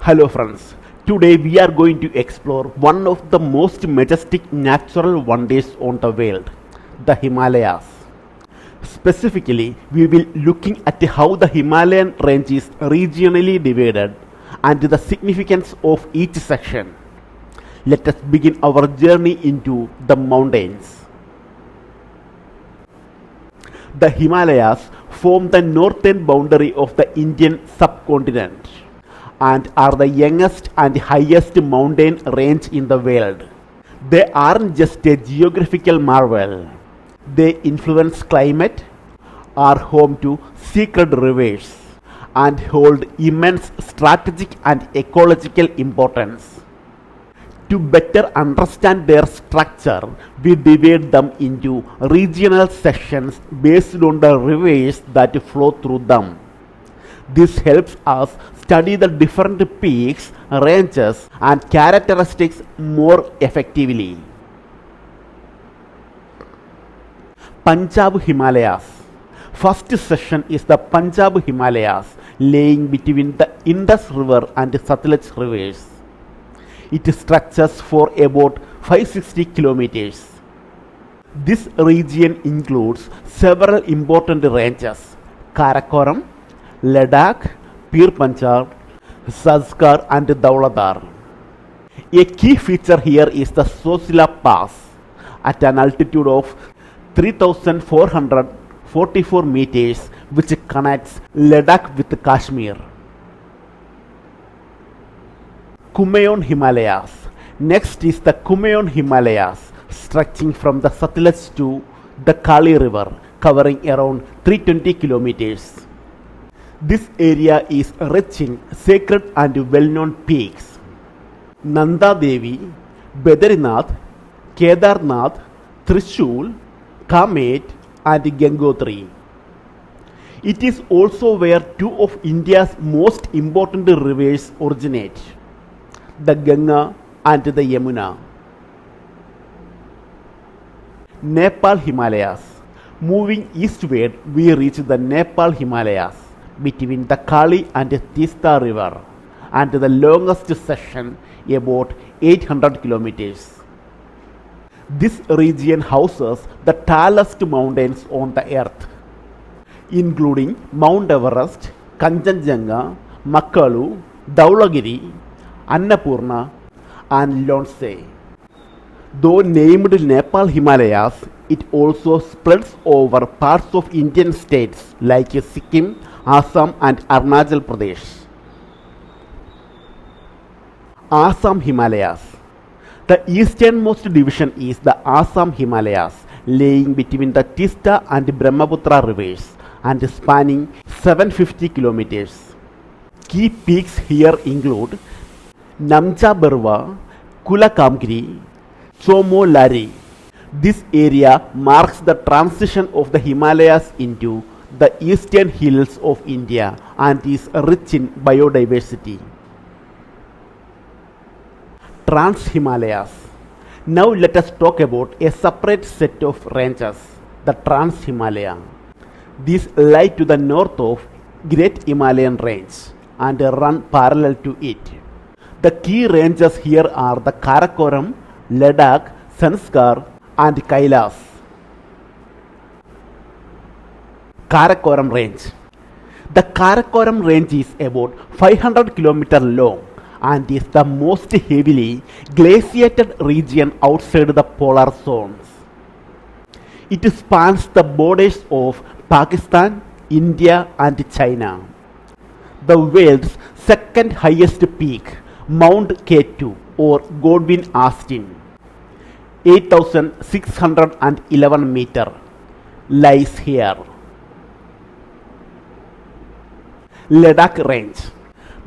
Hello friends, today we are going to explore one of the most majestic natural wonders on the world, the Himalayas. Specifically, we will looking at how the Himalayan range is regionally divided and the significance of each section. Let us begin our journey into the mountains. The Himalayas form the northern boundary of the Indian subcontinent and are the youngest and highest mountain range in the world. They aren't just a geographical marvel, they influence climate, are home to secret rivers, and hold immense strategic and ecological importance. To better understand their structure, we divide them into regional sections based on the rivers that flow through them. This helps us study the different peaks, ranges, and characteristics more effectively. Punjab Himalayas. First section is the Punjab Himalayas, laying between the Indus River and Satluj rivers. It stretches for about 560 kilometers. This region includes several important ranges: Karakoram, Ladakh, Pir Panjab, Sazkar and Dauladar. A key feature here is the Sosila Pass at an altitude of 3,444 meters, which connects Ladakh with Kashmir. Kumaon Himalayas. Next is the Kumaon Himalayas, stretching from the Satluj to the Kali River, covering around 320 kilometers. This area is rich in sacred and well-known peaks: Nanda Devi, Badrinath, Kedarnath, Trishul, Kamet, and Gangotri. It is also where two of India's most important rivers originate, the Ganga and the Yamuna. Nepal Himalayas. Moving eastward, we reach the Nepal Himalayas between the Kali and Tista River, and the longest section about 800 kilometers. This region houses the tallest mountains on the earth, including Mount Everest, Kanchenjunga, Makalu, Dhaulagiri, Annapurna, and Lhotse. Though named Nepal Himalayas, it also spreads over parts of Indian states like Sikkim, Assam, and Arunachal Pradesh. Assam Himalayas. The easternmost division is the Assam Himalayas, laying between the Tista and Brahmaputra rivers and spanning 750 kilometers. Key peaks here include Namcha Barwa, Kulakamgiri, Chomo Lari. This area marks the transition of the Himalayas into the eastern hills of India and is rich in biodiversity. Trans Himalayas. Now let us talk about a separate set of ranges, the Trans Himalayan. These lie to the north of Great Himalayan Range and run parallel to it. The key ranges here are the Karakoram, Ladakh, Sanskar, and Kailas. Karakoram Range. The Karakoram Range is about 500 km long and is the most heavily glaciated region outside the polar zones. It spans the borders of Pakistan, India, and China. The world's second highest peak, Mount K2 or Godwin Austen, 8,611 meters, lies here. Ladakh Range.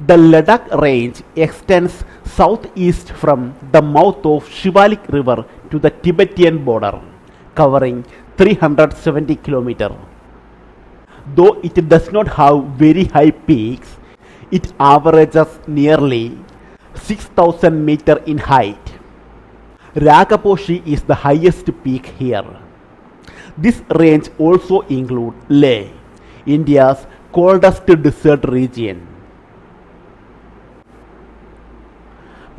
The Ladakh Range extends southeast from the mouth of Shivalik River to the Tibetan border, covering 370 kilometers. Though it does not have very high peaks, it averages nearly 6,000 meters in height. Rakaposhi is the highest peak here. This range also includes Leh, India's coldest desert region.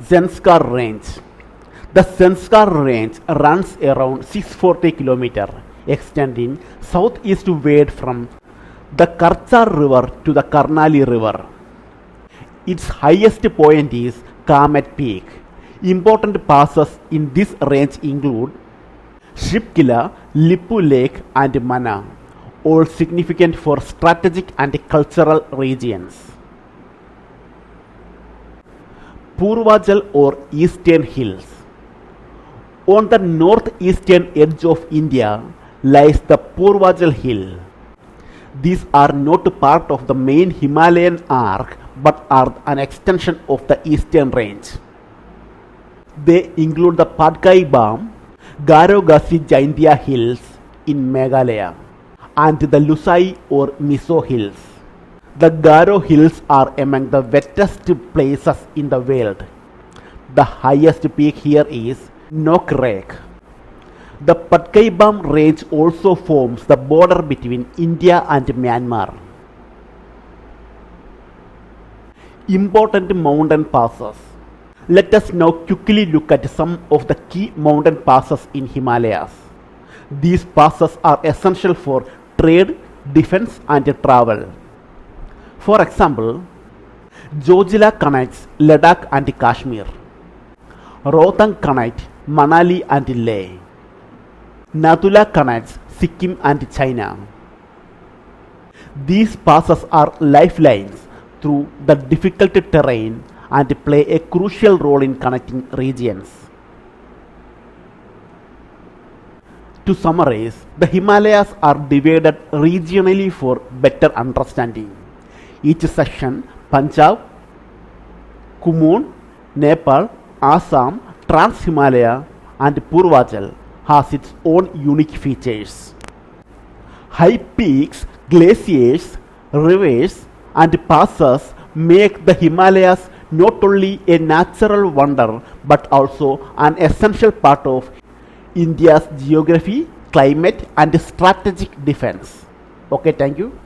Zanskar Range. The Zanskar Range runs around 640 km, extending southeastward from the Karchar River to the Karnali River. Its highest point is Kamet Peak. Important passes in this range include Shipkila, Lippu Lake and Mana, all significant for strategic and cultural regions. Purvajal or Eastern Hills. On the northeastern edge of India lies the Purvajal Hill. These are not part of the main Himalayan arc but are an extension of the eastern range. They include the Padkai Bam, Garogasi Jaintia Hills in Meghalaya and the Lusai or Miso Hills. The Garo Hills are among the wettest places in the world. The highest peak here is Nokrek. The Patkai Bam range also forms the border between India and Myanmar. Important mountain passes. Let us now quickly look at some of the key mountain passes in Himalayas. These passes are essential for trade, defense and travel. For example, Zojila connects Ladakh and Kashmir. Rohtang connects Manali and Leh. Nadula connects Sikkim and China. These passes are lifelines through the difficult terrain and play a crucial role in connecting regions. To summarize, the Himalayas are divided regionally for better understanding. Each section, Punjab, Kumaon, Nepal, Assam, Trans-Himalaya and Purvachal, has its own unique features. High peaks, glaciers, rivers and passes make the Himalayas not only a natural wonder but also an essential part of India's geography, climate and strategic defense. Okay, thank you.